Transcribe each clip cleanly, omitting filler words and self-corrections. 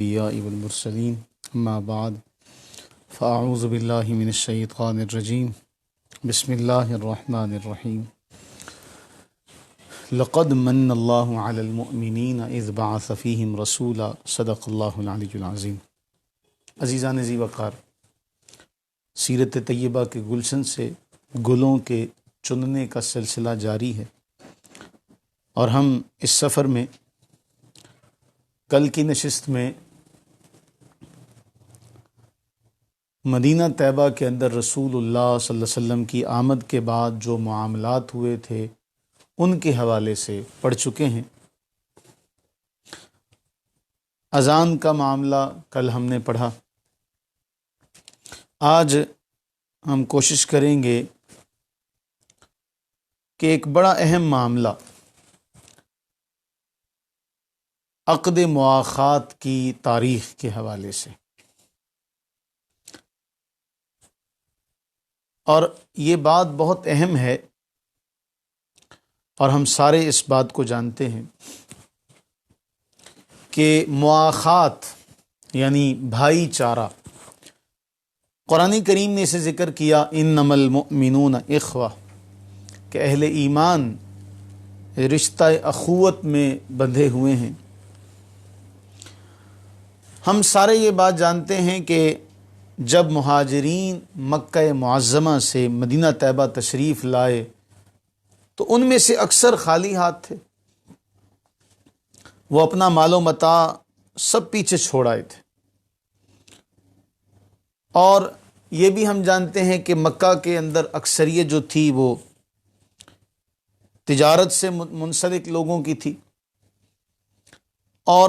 الأنبياء والمرسلين أما بعد فأعوذ بالله من الشيطان الرجيم بسم الله الرحمن الرحيم لقد من الله على المؤمنين إذ بعث فيهم رسولا صدق الله العلي العظيم۔ عزیزان ذی وقار، سیرت طیبہ کے گلشن سے گلوں کے چننے کا سلسلہ جاری ہے، اور ہم اس سفر میں کل کی نشست میں مدینہ طیبہ کے اندر رسول اللہ صلی اللہ علیہ وسلم کی آمد کے بعد جو معاملات ہوئے تھے ان کے حوالے سے پڑھ چکے ہیں۔ اذان کا معاملہ کل ہم نے پڑھا۔ آج ہم کوشش کریں گے کہ ایک بڑا اہم معاملہ عقد مواخات کی تاریخ کے حوالے سے، اور یہ بات بہت اہم ہے اور ہم سارے اس بات کو جانتے ہیں کہ مواخات یعنی بھائی چارہ، قرآن کریم نے اسے ذکر کیا انما المؤمنون اخوہ، کہ اہل ایمان رشتہ اخوت میں بندھے ہوئے ہیں۔ ہم سارے یہ بات جانتے ہیں کہ جب مہاجرین مکہ معظمہ سے مدینہ طیبہ تشریف لائے تو ان میں سے اکثر خالی ہاتھ تھے، وہ اپنا مال و متاع سب پیچھے چھوڑ آئے تھے، اور یہ بھی ہم جانتے ہیں کہ مکہ کے اندر اکثریت جو تھی وہ تجارت سے منسلک لوگوں کی تھی، اور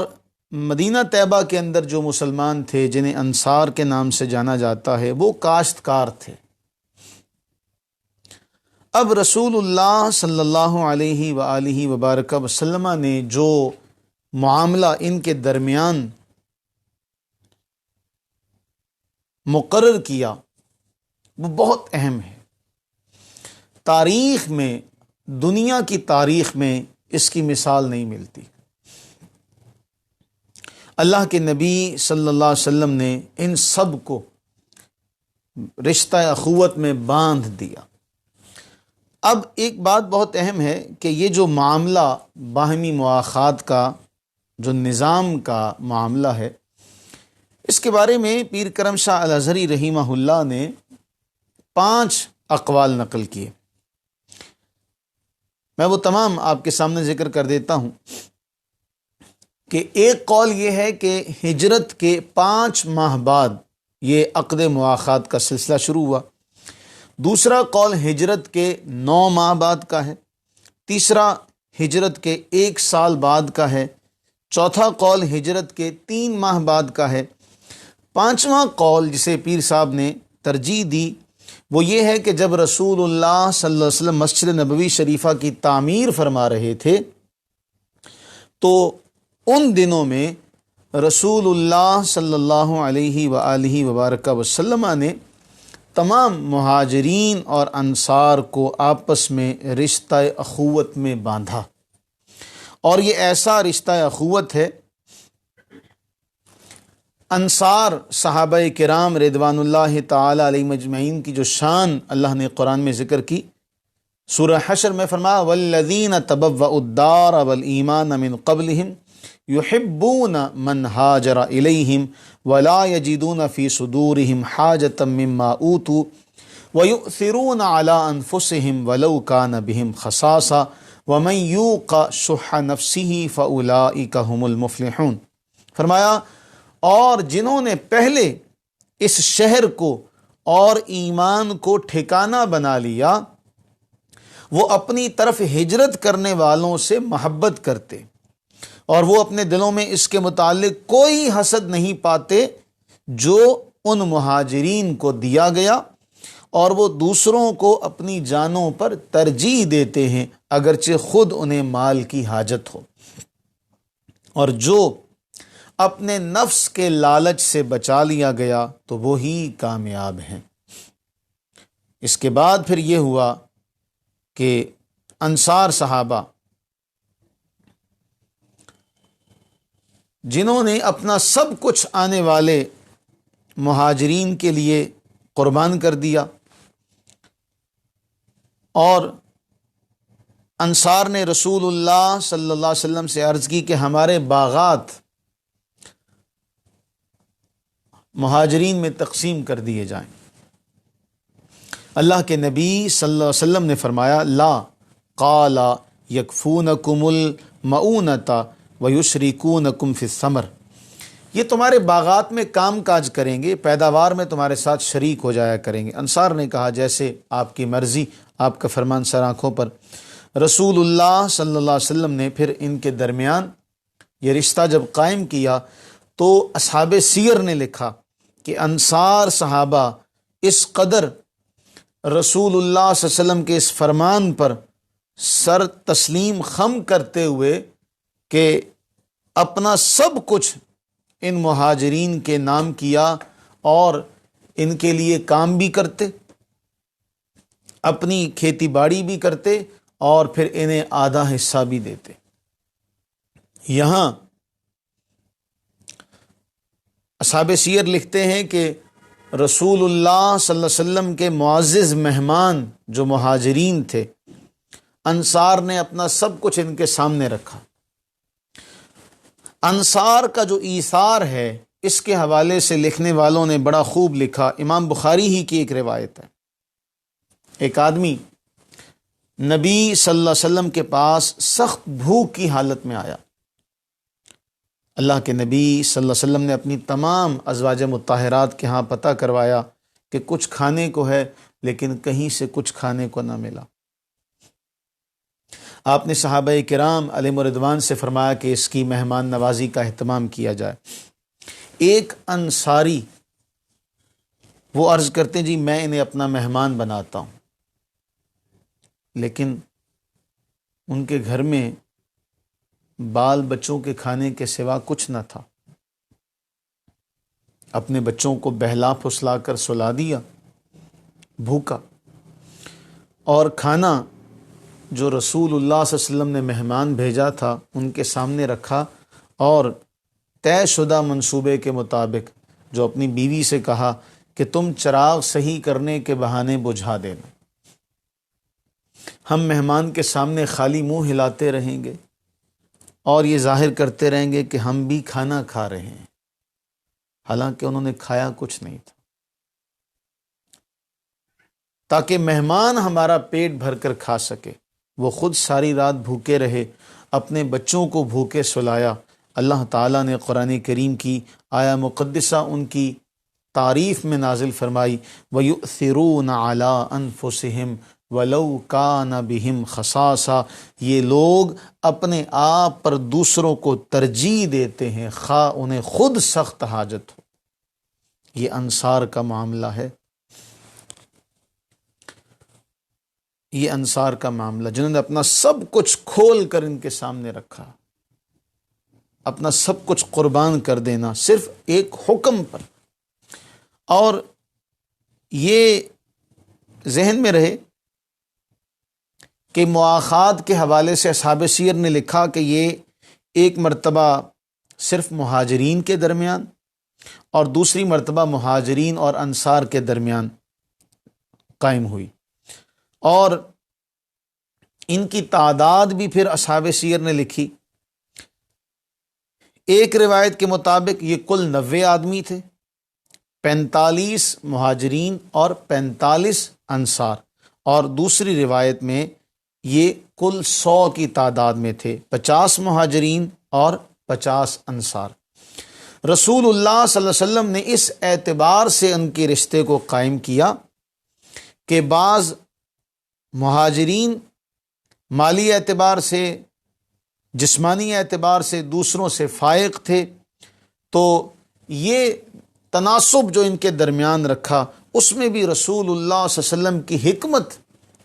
مدینہ طیبہ کے اندر جو مسلمان تھے جنہیں انصار کے نام سے جانا جاتا ہے وہ کاشتکار تھے۔ اب رسول اللہ صلی اللہ علیہ وآلہ وبارک وسلم نے جو معاملہ ان کے درمیان مقرر کیا وہ بہت اہم ہے۔ تاریخ میں، دنیا کی تاریخ میں اس کی مثال نہیں ملتی۔ اللہ کے نبی صلی اللہ علیہ وسلم نے ان سب کو رشتہ اخوت میں باندھ دیا۔ اب ایک بات بہت اہم ہے کہ یہ جو معاملہ باہمی مواخات کا، جو نظام کا معاملہ ہے، اس کے بارے میں پیر کرم شاہ الازہری رحمہ اللہ نے 5 اقوال نقل کیے۔ میں وہ تمام آپ کے سامنے ذکر کر دیتا ہوں کہ ایک قول یہ ہے کہ ہجرت کے 5 ماہ بعد یہ عقد مواخات کا سلسلہ شروع ہوا۔ دوسرا قول ہجرت کے 9 ماہ بعد کا ہے۔ تیسرا ہجرت کے 1 سال بعد کا ہے۔ چوتھا قول ہجرت کے 3 ماہ بعد کا ہے۔ 5واں قول جسے پیر صاحب نے ترجیح دی وہ یہ ہے کہ جب رسول اللہ صلی اللہ علیہ وسلم مسجد نبوی شریفہ کی تعمیر فرما رہے تھے تو ان دنوں میں رسول اللہ صلی اللہ علیہ وآلہ وبارک وسلم نے تمام مہاجرین اور انصار کو آپس میں رشتہ اخوت میں باندھا، اور یہ ایسا رشتہ اخوت ہے، انصار صحابہ کرام رضوان اللہ تعالی علیہم اجمعین کی جو شان اللہ نے قرآن میں ذکر کی، سورہ حشر میں فرمایا والذین تبوأوا الدار والایمان من قبلہم یحبون من ہاجر الیہم ولا یجدون فی صدورہم حاجۃ مما اوتوا ویؤثرون علی انفسہم ولو کان بہم خصاصۃ ومن یوق شح نفسہ فاولئک ھم المفلحون۔ فرمایا اور جنہوں نے پہلے اس شہر کو اور ایمان کو ٹھکانہ بنا لیا وہ اپنی طرف ہجرت کرنے والوں سے محبت کرتے، اور وہ اپنے دلوں میں اس کے متعلق کوئی حسد نہیں پاتے جو ان مہاجرین کو دیا گیا، اور وہ دوسروں کو اپنی جانوں پر ترجیح دیتے ہیں اگرچہ خود انہیں مال کی حاجت ہو، اور جو اپنے نفس کے لالچ سے بچا لیا گیا تو وہی کامیاب ہیں۔ اس کے بعد پھر یہ ہوا کہ انصار صحابہ جنہوں نے اپنا سب کچھ آنے والے مہاجرین کے لیے قربان کر دیا، اور انصار نے رسول اللہ صلی اللہ علیہ وسلم سے عرض کی کہ ہمارے باغات مہاجرین میں تقسیم کر دیے جائیں۔ اللہ کے نبی صلی اللہ علیہ وسلم نے فرمایا لا، قال یکفونکم المؤونۃ ویشرکونکم فی الثمر، یہ تمہارے باغات میں کام کاج کریں گے، پیداوار میں تمہارے ساتھ شریک ہو جایا کریں گے۔ انصار نے کہا جیسے آپ کی مرضی، آپ کا فرمان سر آنکھوں پر۔ رسول اللہ صلی اللہ علیہ وسلم نے پھر ان کے درمیان یہ رشتہ جب قائم کیا تو اصحاب سیر نے لکھا کہ انصار صحابہ اس قدر رسول اللہ صلی اللہ علیہ وسلم کے اس فرمان پر سر تسلیم خم کرتے ہوئے کہ اپنا سب کچھ ان مہاجرین کے نام کیا اور ان کے لیے کام بھی کرتے، اپنی کھیتی باڑی بھی کرتے، اور پھر انہیں آدھا حصہ بھی دیتے۔ یہاں اصحاب سیر لکھتے ہیں کہ رسول اللہ صلی اللہ علیہ وسلم کے معزز مہمان جو مہاجرین تھے، انصار نے اپنا سب کچھ ان کے سامنے رکھا۔ انصار کا جو ایثار ہے اس کے حوالے سے لکھنے والوں نے بڑا خوب لکھا۔ امام بخاری ہی کی ایک روایت ہے، ایک آدمی نبی صلی اللہ علیہ وسلم کے پاس سخت بھوک کی حالت میں آیا۔ اللہ کے نبی صلی اللہ علیہ وسلم نے اپنی تمام ازواج مطہرات کے ہاں پتہ کروایا کہ کچھ کھانے کو ہے، لیکن کہیں سے کچھ کھانے کو نہ ملا۔ آپ نے صحابہ کرام علیہم رضوان سے فرمایا کہ اس کی مہمان نوازی کا اہتمام کیا جائے۔ ایک انصاری وہ عرض کرتے ہیں جی میں انہیں اپنا مہمان بناتا ہوں، لیکن ان کے گھر میں بال بچوں کے کھانے کے سوا کچھ نہ تھا۔ اپنے بچوں کو بہلا پھسلا کر سلا دیا بھوکا، اور کھانا جو رسول اللہ صلی اللہ علیہ وسلم نے مہمان بھیجا تھا ان کے سامنے رکھا، اور طے شدہ منصوبے کے مطابق جو اپنی بیوی سے کہا کہ تم چراغ صحیح کرنے کے بہانے بجھا دینا، ہم مہمان کے سامنے خالی منہ ہلاتے رہیں گے اور یہ ظاہر کرتے رہیں گے کہ ہم بھی کھانا کھا رہے ہیں، حالانکہ انہوں نے کھایا کچھ نہیں تھا، تاکہ مہمان ہمارا پیٹ بھر کر کھا سکے۔ وہ خود ساری رات بھوکے رہے، اپنے بچوں کو بھوکے سلایا۔ اللہ تعالیٰ نے قرآن کریم کی آیا مقدسہ ان کی تعریف میں نازل فرمائی، وَيُؤْثِرُونَ عَلَىٰ أَنفُسِهِمْ وَلَوْ كَانَ بِهِمْ خَصَاصَةٌ، یہ لوگ اپنے آپ پر دوسروں کو ترجیح دیتے ہیں خواہ انہیں خود سخت حاجت ہو۔ یہ انصار کا معاملہ ہے، یہ انصار کا معاملہ، جنہوں نے اپنا سب کچھ کھول کر ان کے سامنے رکھا، اپنا سب کچھ قربان کر دینا صرف ایک حکم پر۔ اور یہ ذہن میں رہے کہ مواخات کے حوالے سے اصحاب سیر نے لکھا کہ یہ ایک مرتبہ صرف مہاجرین کے درمیان اور دوسری مرتبہ مہاجرین اور انصار کے درمیان قائم ہوئی، اور ان کی تعداد بھی پھر اصحاب سیر نے لکھی۔ ایک روایت کے مطابق یہ کل 90 آدمی تھے، 45 مہاجرین اور 45 انصار، اور دوسری روایت میں یہ کل 100 کی تعداد میں تھے، 50 مہاجرین اور 50 انصار۔ رسول اللہ صلی اللہ علیہ وسلم نے اس اعتبار سے ان کے رشتے کو قائم کیا کہ بعض مہاجرین مالی اعتبار سے، جسمانی اعتبار سے دوسروں سے فائق تھے، تو یہ تناسب جو ان کے درمیان رکھا اس میں بھی رسول اللہ صلی اللہ علیہ وسلم کی حکمت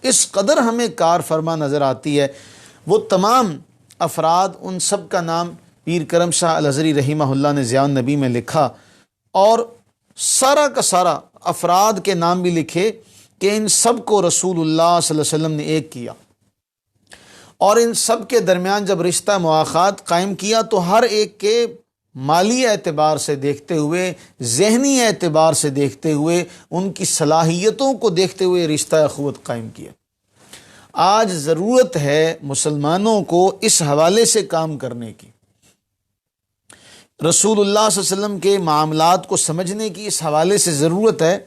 اس قدر ہمیں کار فرما نظر آتی ہے۔ وہ تمام افراد، ان سب کا نام پیر کرم شاہ الازہری رحمہ اللہ نے ضیاء النبی میں لکھا، اور سارا کا سارا افراد کے نام بھی لکھے کہ ان سب کو رسول اللہ صلی اللہ علیہ وسلم نے ایک کیا، اور ان سب کے درمیان جب رشتہ مواخات قائم کیا تو ہر ایک کے مالی اعتبار سے دیکھتے ہوئے، ذہنی اعتبار سے دیکھتے ہوئے، ان کی صلاحیتوں کو دیکھتے ہوئے رشتہ اخوت قائم کیا۔ آج ضرورت ہے مسلمانوں کو اس حوالے سے کام کرنے کی، رسول اللہ صلی اللہ علیہ وسلم کے معاملات کو سمجھنے کی اس حوالے سے ضرورت ہے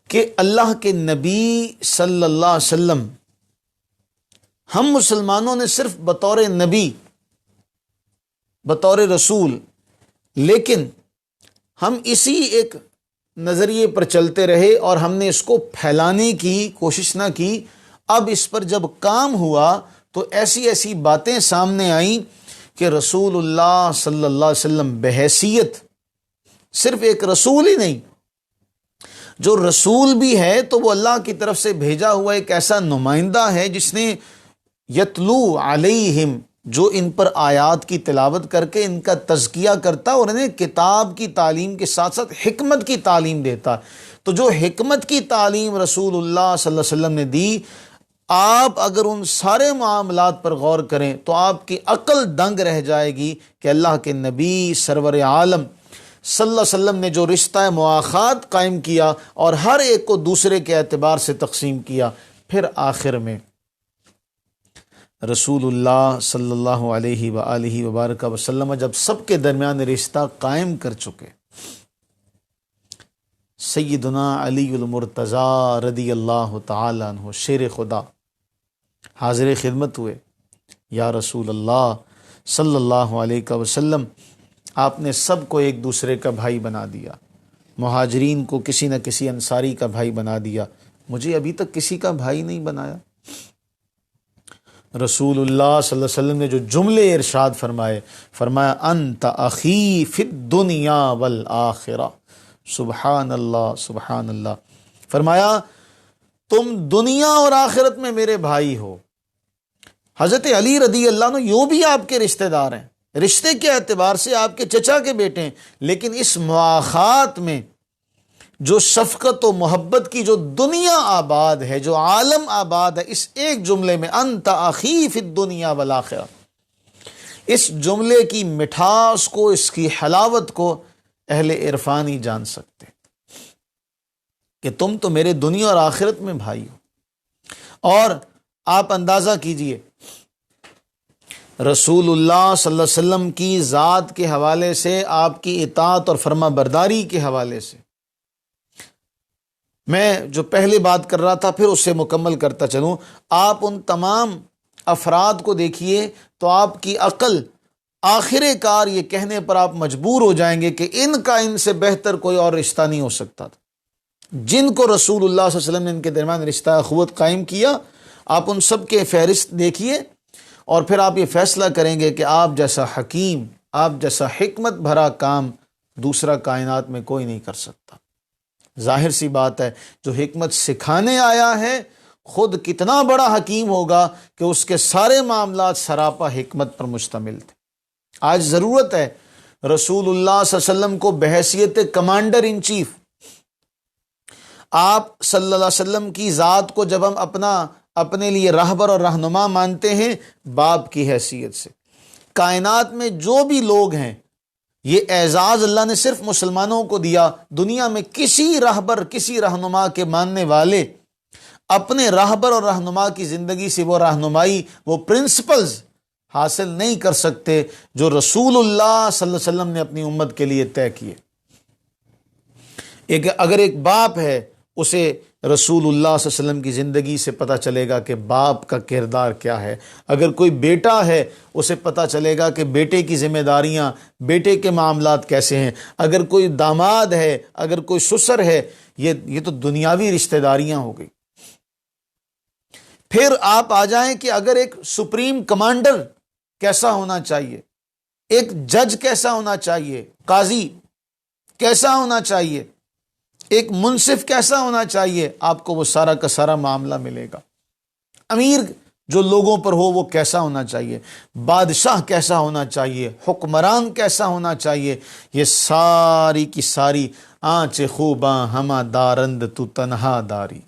کہ اللہ کے نبی صلی اللہ علیہ وسلم ہم مسلمانوں نے صرف بطور نبی، بطور رسول، لیکن ہم اسی ایک نظریے پر چلتے رہے اور ہم نے اس کو پھیلانے کی کوشش نہ کی۔ اب اس پر جب کام ہوا تو ایسی ایسی باتیں سامنے آئیں کہ رسول اللہ صلی اللہ علیہ وسلم بحیثیت صرف ایک رسول ہی نہیں، جو رسول بھی ہے تو وہ اللہ کی طرف سے بھیجا ہوا ایک ایسا نمائندہ ہے جس نے یتلو علیہم، جو ان پر آیات کی تلاوت کر کے ان کا تزکیہ کرتا اور انہیں کتاب کی تعلیم کے ساتھ ساتھ حکمت کی تعلیم دیتا۔ تو جو حکمت کی تعلیم رسول اللہ صلی اللہ علیہ وسلم نے دی، آپ اگر ان سارے معاملات پر غور کریں تو آپ کی عقل دنگ رہ جائے گی کہ اللہ کے نبی سرور عالم صلی اللہ علیہ وسلم نے جو رشتہ مواخات قائم کیا اور ہر ایک کو دوسرے کے اعتبار سے تقسیم کیا، پھر آخر میں رسول اللہ صلی اللہ علیہ وآلہ وبارک وسلم جب سب کے درمیان رشتہ قائم کر چکے، سیدنا علی المرتضیٰ رضی اللہ تعالی عنہ شیر خدا حاضر خدمت ہوئے، یا رسول اللہ صلی اللہ علیہ وسلم، آپ نے سب کو ایک دوسرے کا بھائی بنا دیا، مہاجرین کو کسی نہ کسی انصاری کا بھائی بنا دیا، مجھے ابھی تک کسی کا بھائی نہیں بنایا۔ رسول اللہ صلی اللہ علیہ وسلم نے جو جملے ارشاد فرمایا انت اخی فی الدنیا والآخرہ، سبحان اللہ سبحان اللہ، فرمایا تم دنیا اور آخرت میں میرے بھائی ہو۔ حضرت علی رضی اللہ عنہ یوں بھی آپ کے رشتہ دار ہیں، رشتے کے اعتبار سے آپ کے چچا کے بیٹے ہیں، لیکن اس مواخات میں جو شفقت و محبت کی جو دنیا آباد ہے، جو عالم آباد ہے، اس ایک جملے میں انت اخی فی الدنیا والآخرہ، اس جملے کی مٹھاس کو، اس کی حلاوت کو اہل عرفان ہی جان سکتے کہ تم تو میرے دنیا اور آخرت میں بھائی ہو۔ اور آپ اندازہ کیجئے رسول اللہ صلی اللہ علیہ وسلم کی ذات کے حوالے سے، آپ کی اطاعت اور فرما برداری کے حوالے سے، میں جو پہلے بات کر رہا تھا پھر اسے مکمل کرتا چلوں، آپ ان تمام افراد کو دیکھیے تو آپ کی عقل آخر کار یہ کہنے پر آپ مجبور ہو جائیں گے کہ ان کا ان سے بہتر کوئی اور رشتہ نہیں ہو سکتا تھا۔ جن کو رسول اللہ صلی اللہ علیہ وسلم نے ان کے درمیان رشتہ اخوت قائم کیا، آپ ان سب کے فہرست دیکھیے اور پھر آپ یہ فیصلہ کریں گے کہ آپ جیسا حکیم، آپ جیسا حکمت بھرا کام دوسرا کائنات میں کوئی نہیں کر سکتا۔ ظاہر سی بات ہے، جو حکمت سکھانے آیا ہے خود کتنا بڑا حکیم ہوگا کہ اس کے سارے معاملات سراپا حکمت پر مشتمل تھے۔ آج ضرورت ہے رسول اللہ صلی اللہ علیہ وسلم کو بحیثیت کمانڈر ان چیف، آپ صلی اللہ علیہ وسلم کی ذات کو جب ہم اپنے لیے رہبر اور رہنما مانتے ہیں، باپ کی حیثیت سے کائنات میں جو بھی لوگ ہیں، یہ اعزاز اللہ نے صرف مسلمانوں کو دیا۔ دنیا میں کسی رہبر، کسی رہنما کے ماننے والے اپنے رہبر اور رہنما کی زندگی سے وہ رہنمائی، وہ پرنسپلز حاصل نہیں کر سکتے جو رسول اللہ صلی اللہ علیہ وسلم نے اپنی امت کے لیے طے کیے۔ اگر ایک باپ ہے، اسے رسول اللہ صلی اللہ علیہ وسلم کی زندگی سے پتہ چلے گا کہ باپ کا کردار کیا ہے۔ اگر کوئی بیٹا ہے، اسے پتہ چلے گا کہ بیٹے کی ذمہ داریاں، بیٹے کے معاملات کیسے ہیں۔ اگر کوئی داماد ہے، اگر کوئی سسر ہے، یہ تو دنیاوی رشتہ داریاں ہو گئی۔ پھر آپ آ جائیں کہ اگر ایک سپریم کمانڈر کیسا ہونا چاہیے، ایک جج کیسا ہونا چاہیے، قاضی کیسا ہونا چاہیے، ایک منصف کیسا ہونا چاہیے، آپ کو وہ سارا کا سارا معاملہ ملے گا۔ امیر جو لوگوں پر ہو وہ کیسا ہونا چاہیے، بادشاہ کیسا ہونا چاہیے، حکمران کیسا ہونا چاہیے، یہ ساری کی ساری آنچ خوباں ہمہ دارند تو تنہا داری،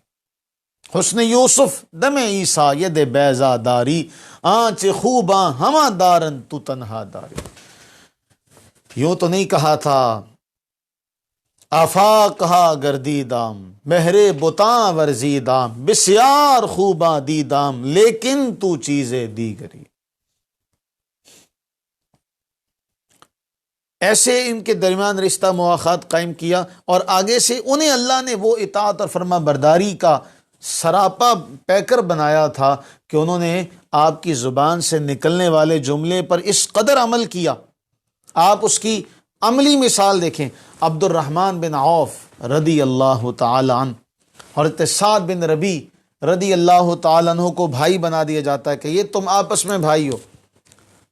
حسن یوسف دم عیسیٰ ید بیضا داری، آنچ خوباں ہمہ دارند تو تنہا داری۔ یوں تو نہیں کہا تھا آفاق کہا گردی دام، مہرے بتاں ورزی دام، بسیار خوباں دی دام، لیکن تو چیزیں دیگری۔ ایسے ان کے درمیان رشتہ مواخات قائم کیا، اور آگے سے انہیں اللہ نے وہ اطاعت اور فرما برداری کا سراپا پیکر بنایا تھا کہ انہوں نے آپ کی زبان سے نکلنے والے جملے پر اس قدر عمل کیا۔ آپ اس کی عملی مثال دیکھیں۔ عبد الرحمن بن عوف رضی اللہ تعالی عنہ، حضرت سعد بن ربی رضی اللہ تعالی عنہ کو بھائی بنا دیا جاتا ہے کہ یہ تم آپس میں بھائی ہو۔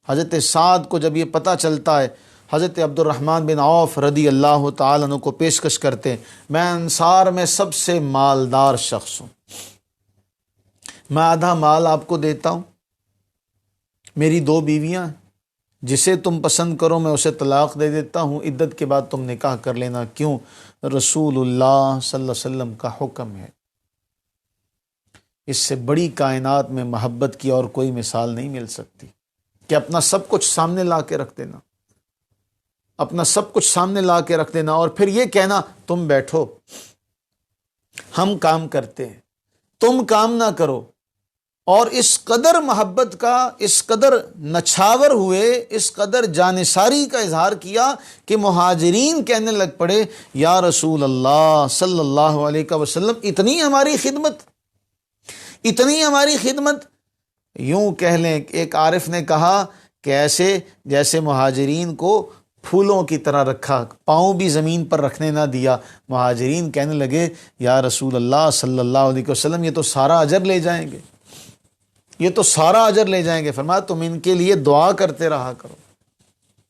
حضرت سعد کو جب یہ پتہ چلتا ہے، حضرت عبد الرحمن بن عوف رضی اللہ تعالی عنہ کو پیشکش کرتے ہیں، میں انصار میں سب سے مالدار شخص ہوں، میں آدھا مال آپ کو دیتا ہوں، میری 2 بیویاں ہیں، جسے تم پسند کرو میں اسے طلاق دے دیتا ہوں، عدت کے بعد تم نکاح کر لینا۔ کیوں؟ رسول اللہ صلی اللہ علیہ وسلم کا حکم ہے۔ اس سے بڑی کائنات میں محبت کی اور کوئی مثال نہیں مل سکتی کہ اپنا سب کچھ سامنے لا کے رکھ دینا، اپنا سب کچھ سامنے لا کے رکھ دینا، اور پھر یہ کہنا تم بیٹھو، ہم کام کرتے ہیں، تم کام نہ کرو۔ اور اس قدر محبت کا، اس قدر نچھاور ہوئے، اس قدر جانثاری کا اظہار کیا کہ مہاجرین کہنے لگ پڑے یا رسول اللہ صلی اللہ علیہ وسلم، اتنی ہماری خدمت، اتنی ہماری خدمت۔ یوں کہہ لیں، ایک عارف نے کہا کہ ایسے جیسے مہاجرین کو پھولوں کی طرح رکھا، پاؤں بھی زمین پر رکھنے نہ دیا۔ مہاجرین کہنے لگے یا رسول اللہ صلی اللہ علیہ وسلم، یہ تو سارا اجر لے جائیں گے، یہ تو سارا اجر لے جائیں گے۔ فرمایا تم ان کے لیے دعا کرتے رہا کرو،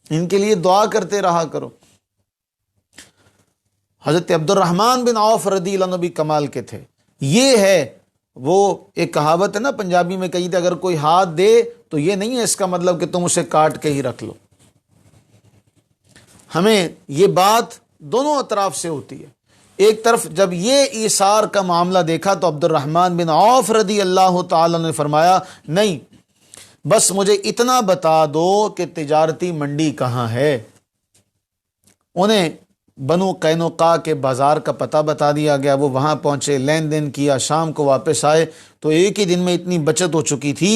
ان کے لیے دعا کرتے رہا کرو۔ حضرت عبد الرحمن بن عوف رضی اللہ عنہ بھی کمال کے تھے۔ یہ ہے وہ ایک کہاوت ہے نا پنجابی میں کہی تھی، اگر کوئی ہاتھ دے تو یہ نہیں ہے اس کا مطلب کہ تم اسے کاٹ کے ہی رکھ لو۔ ہمیں یہ بات دونوں اطراف سے ہوتی ہے۔ ایک طرف جب یہ ایثار کا معاملہ دیکھا تو عبد الرحمن بن عوف رضی اللہ تعالیٰ نے فرمایا نہیں، بس مجھے اتنا بتا دو کہ تجارتی منڈی کہاں ہے۔ انہیں بنو قینقاع کے بازار کا پتہ بتا دیا گیا، وہ وہاں پہنچے، لین دین کیا، شام کو واپس آئے تو ایک ہی دن میں اتنی بچت ہو چکی تھی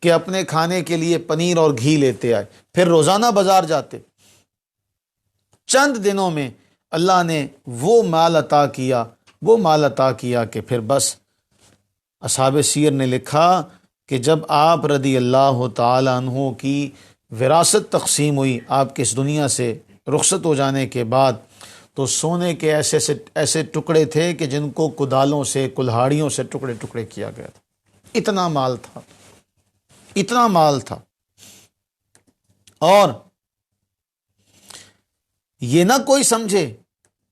کہ اپنے کھانے کے لیے پنیر اور گھی لیتے آئے، پھر روزانہ بازار جاتے۔ چند دنوں میں اللہ نے وہ مال عطا کیا، وہ مال عطا کیا کہ پھر بس اصحاب سیر نے لکھا کہ جب آپ رضی اللہ تعالی عنہ کی وراثت تقسیم ہوئی، آپ کے اس دنیا سے رخصت ہو جانے کے بعد، تو سونے کے ایسے ٹکڑے تھے کہ جن کو کدالوں سے، کلہاڑیوں سے ٹکڑے ٹکڑے کیا گیا تھا۔ اتنا مال تھا، اتنا مال تھا۔ اور یہ نہ کوئی سمجھے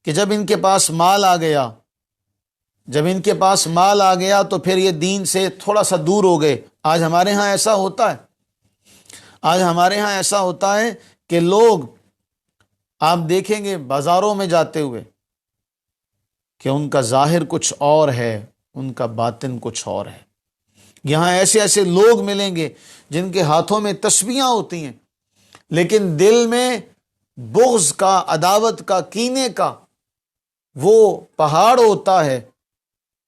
کہ جب ان کے پاس مال آ گیا، جب ان کے پاس مال آ گیا تو پھر یہ دین سے تھوڑا سا دور ہو گئے۔ آج ہمارے ہاں ایسا ہوتا ہے، آج ہمارے ہاں ایسا ہوتا ہے کہ لوگ آپ دیکھیں گے بازاروں میں جاتے ہوئے کہ ان کا ظاہر کچھ اور ہے، ان کا باطن کچھ اور ہے۔ یہاں ایسے ایسے لوگ ملیں گے جن کے ہاتھوں میں تسبیحاں ہوتی ہیں، لیکن دل میں بغض کا، عداوت کا، کینے کا وہ پہاڑ ہوتا ہے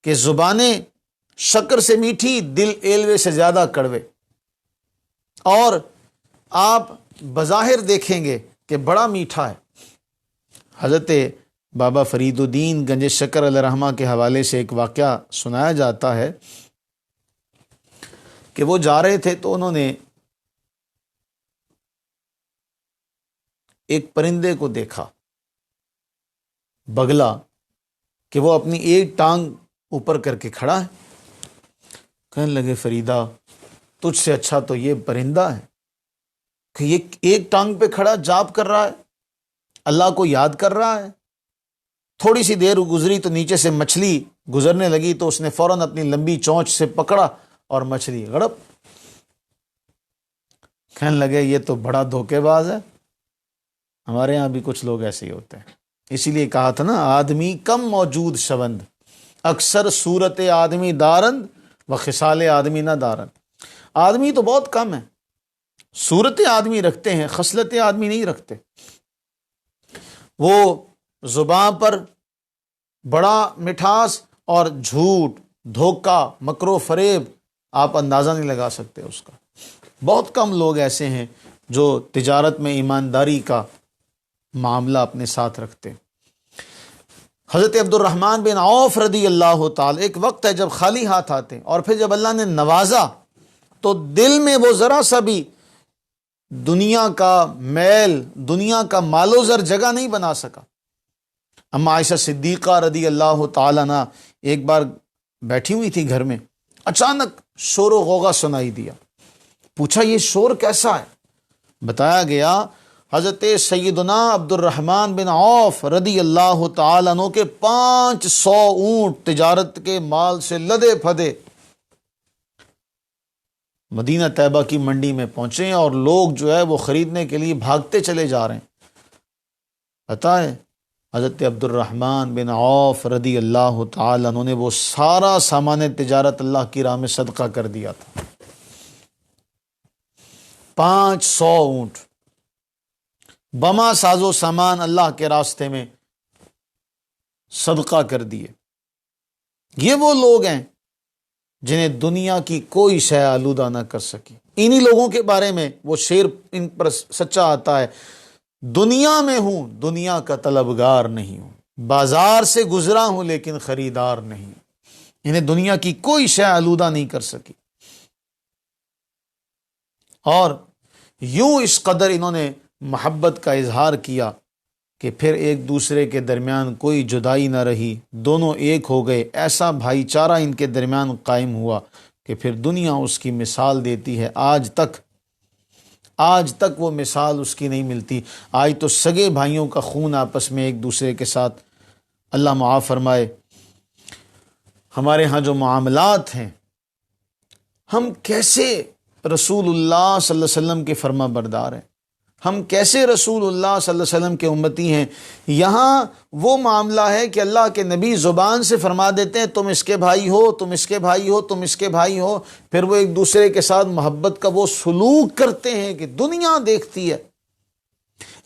کہ زبانیں شکر سے میٹھی، دل ایلوے سے زیادہ کڑوے۔ اور آپ بظاہر دیکھیں گے کہ بڑا میٹھا ہے۔ حضرت بابا فرید الدین گنج شکر علیہ رحمہ کے حوالے سے ایک واقعہ سنایا جاتا ہے کہ وہ جا رہے تھے تو انہوں نے ایک پرندے کو دیکھا، بگلا، کہ وہ اپنی ایک ٹانگ اوپر کر کے کھڑا ہے۔ کہنے لگے فریدہ تجھ سے اچھا تو یہ پرندہ ہے کہ یہ ایک ٹانگ پہ کھڑا جاپ کر رہا ہے، اللہ کو یاد کر رہا ہے۔ تھوڑی سی دیر گزری تو نیچے سے مچھلی گزرنے لگی تو اس نے فوراً اپنی لمبی چونچ سے پکڑا اور مچھلی گڑپ۔ کہنے لگے یہ تو بڑا دھوکے باز ہے۔ ہمارے یہاں بھی کچھ لوگ ایسے ہی ہوتے ہیں۔ اسی لیے کہا تھا نا، آدمی کم موجود شوند، اکثر صورت آدمی دارند و خصال آدمی نہ دارند۔ آدمی تو بہت کم ہے، صورت آدمی رکھتے ہیں، خصلت آدمی نہیں رکھتے۔ وہ زبان پر بڑا مٹھاس اور جھوٹ، دھوکہ، مکر و فریب، آپ اندازہ نہیں لگا سکتے اس کا۔ بہت کم لوگ ایسے ہیں جو تجارت میں ایمانداری کا معاملہ اپنے ساتھ رکھتے۔ حضرت عبد الرحمن بن عوف رضی اللہ تعالی، ایک وقت ہے جب خالی ہاتھ آتے، اور پھر جب اللہ نے نوازا تو دل میں وہ ذرا سا بھی دنیا کا میل، دنیا کا مال و زر جگہ نہیں بنا سکا۔ اما عائشہ صدیقہ رضی اللہ تعالیٰ عنہ ایک بار بیٹھی ہوئی تھی گھر میں، اچانک شور و غوغا سنائی دیا۔ پوچھا یہ شور کیسا ہے؟ بتایا گیا حضرت سیدنا عبد الرحمن بن عوف رضی اللہ تعالیٰ عنہ کے 500 اونٹ تجارت کے مال سے لدے پھدے مدینہ طیبہ کی منڈی میں پہنچے ہیں، اور لوگ جو ہے وہ خریدنے کے لیے بھاگتے چلے جا رہے ہیں۔ پتہ ہے حضرت عبد الرحمن بن عوف رضی اللہ تعالیٰ عنہ نے وہ سارا سامان تجارت اللہ کی راہ میں صدقہ کر دیا تھا۔ 500 اونٹ بما ساز و سامان اللہ کے راستے میں صدقہ کر دیے۔ یہ وہ لوگ ہیں جنہیں دنیا کی کوئی شے آلودہ نہ کر سکی۔ انہی لوگوں کے بارے میں وہ شعر ان پر سچا آتا ہے، دنیا میں ہوں دنیا کا طلبگار نہیں ہوں، بازار سے گزرا ہوں لیکن خریدار نہیں۔ انہیں دنیا کی کوئی شے آلودہ نہیں کر سکی، اور یوں اس قدر انہوں نے محبت کا اظہار کیا کہ پھر ایک دوسرے کے درمیان کوئی جدائی نہ رہی، دونوں ایک ہو گئے۔ ایسا بھائی چارہ ان کے درمیان قائم ہوا کہ پھر دنیا اس کی مثال دیتی ہے۔ آج تک وہ مثال اس کی نہیں ملتی۔ آج تو سگے بھائیوں کا خون آپس میں ایک دوسرے کے ساتھ، اللہ معاف فرمائے، ہمارے ہاں جو معاملات ہیں، ہم کیسے رسول اللہ صلی اللہ علیہ وسلم کے فرما بردار ہیں، ہم کیسے رسول اللہ صلی اللہ علیہ وسلم کے امتی ہیں۔ یہاں وہ معاملہ ہے کہ اللہ کے نبی زبان سے فرما دیتے ہیں تم اس کے بھائی ہو، تم اس کے بھائی ہو، تم اس کے بھائی ہو، پھر وہ ایک دوسرے کے ساتھ محبت کا وہ سلوک کرتے ہیں کہ دنیا دیکھتی ہے۔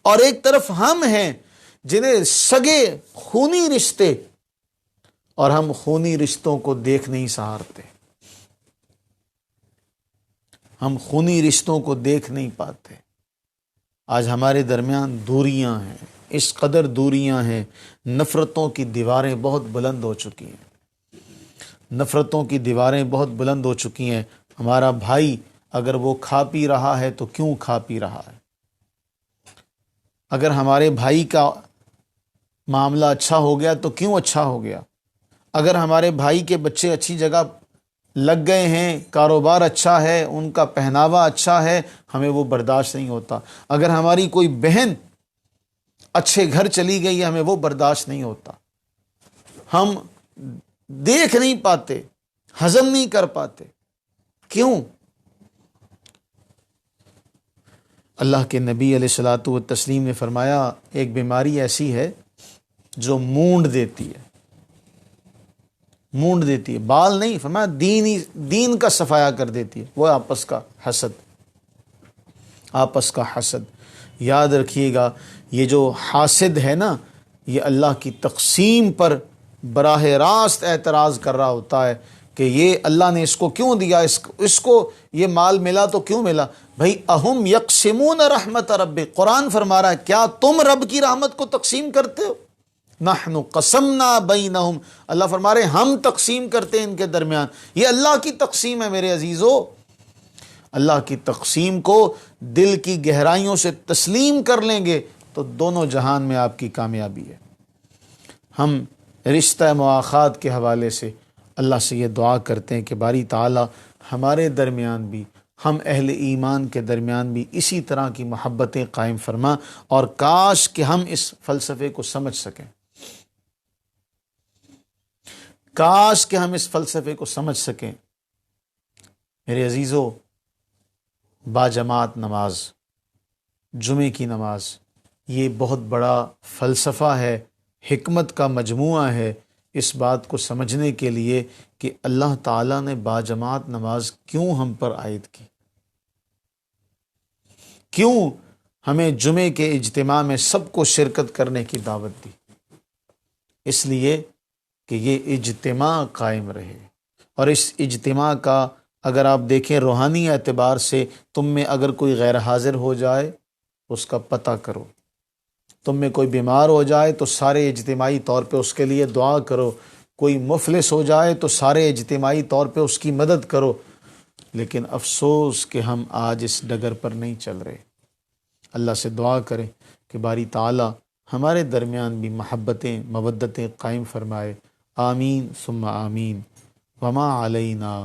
اور ایک طرف ہم ہیں جنہیں سگے خونی رشتے، اور ہم خونی رشتوں کو دیکھ نہیں سہارتے، ہم خونی رشتوں کو دیکھ نہیں پاتے۔ آج ہمارے درمیان دوریاں ہیں، اس قدر دوریاں ہیں، نفرتوں کی دیواریں بہت بلند ہو چکی ہیں، نفرتوں کی دیواریں بہت بلند ہو چکی ہیں۔ ہمارا بھائی اگر وہ کھا پی رہا ہے تو کیوں کھا پی رہا ہے؟ اگر ہمارے بھائی کا معاملہ اچھا ہو گیا تو کیوں اچھا ہو گیا؟ اگر ہمارے بھائی کے بچے اچھی جگہ لگ گئے ہیں، کاروبار اچھا ہے، ان کا پہناوا اچھا ہے، ہمیں وہ برداشت نہیں ہوتا۔ اگر ہماری کوئی بہن اچھے گھر چلی گئی ہے، ہمیں وہ برداشت نہیں ہوتا۔ ہم دیکھ نہیں پاتے، ہضم نہیں کر پاتے۔ کیوں؟ اللہ کے نبی علیہ الصلوۃ والتسلیم نے فرمایا ایک بیماری ایسی ہے جو مونڈ دیتی ہے، مونڈ دیتی ہے، بال نہیں، فرمایا دین کا صفایا کر دیتی ہے، وہ آپس کا حسد، آپس کا حسد۔ یاد رکھیے گا، یہ جو حاسد ہے نا، یہ اللہ کی تقسیم پر براہ راست اعتراض کر رہا ہوتا ہے کہ یہ اللہ نے اس کو کیوں دیا، اس کو یہ مال ملا تو کیوں ملا؟ بھائی اہم یقسمون رحمت رب، قرآن فرما رہا ہے کیا تم رب کی رحمت کو تقسیم کرتے ہو؟ نحن قسمنا بینہم، اللہ فرما رہے ہیں ہم تقسیم کرتے ہیں ان کے درمیان۔ یہ اللہ کی تقسیم ہے میرے عزیزو، اللہ کی تقسیم کو دل کی گہرائیوں سے تسلیم کر لیں گے تو دونوں جہان میں آپ کی کامیابی ہے۔ ہم رشتہ مواخات کے حوالے سے اللہ سے یہ دعا کرتے ہیں کہ باری تعالی ہمارے درمیان بھی، ہم اہل ایمان کے درمیان بھی اسی طرح کی محبتیں قائم فرما، اور کاش کہ ہم اس فلسفے کو سمجھ سکیں، کاش کہ ہم اس فلسفے کو سمجھ سکیں۔ میرے عزیزو، باجماعت نماز، جمعے کی نماز، یہ بہت بڑا فلسفہ ہے، حکمت کا مجموعہ ہے اس بات کو سمجھنے کے لیے کہ اللہ تعالیٰ نے باجماعت نماز کیوں ہم پر عائد کی، کیوں ہمیں جمعے کے اجتماع میں سب کو شرکت کرنے کی دعوت دی، اس لیے کہ یہ اجتماع قائم رہے۔ اور اس اجتماع کا اگر آپ دیکھیں روحانی اعتبار سے، تم میں اگر کوئی غیر حاضر ہو جائے اس کا پتہ کرو، تم میں کوئی بیمار ہو جائے تو سارے اجتماعی طور پہ اس کے لیے دعا کرو، کوئی مفلس ہو جائے تو سارے اجتماعی طور پہ اس کی مدد کرو۔ لیکن افسوس کہ ہم آج اس ڈگر پر نہیں چل رہے۔ اللہ سے دعا کریں کہ باری تعالی ہمارے درمیان بھی محبتیں مودتیں قائم فرمائے۔ آمین ثم آمین۔ وما علینا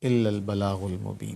الا البلاغ المبین۔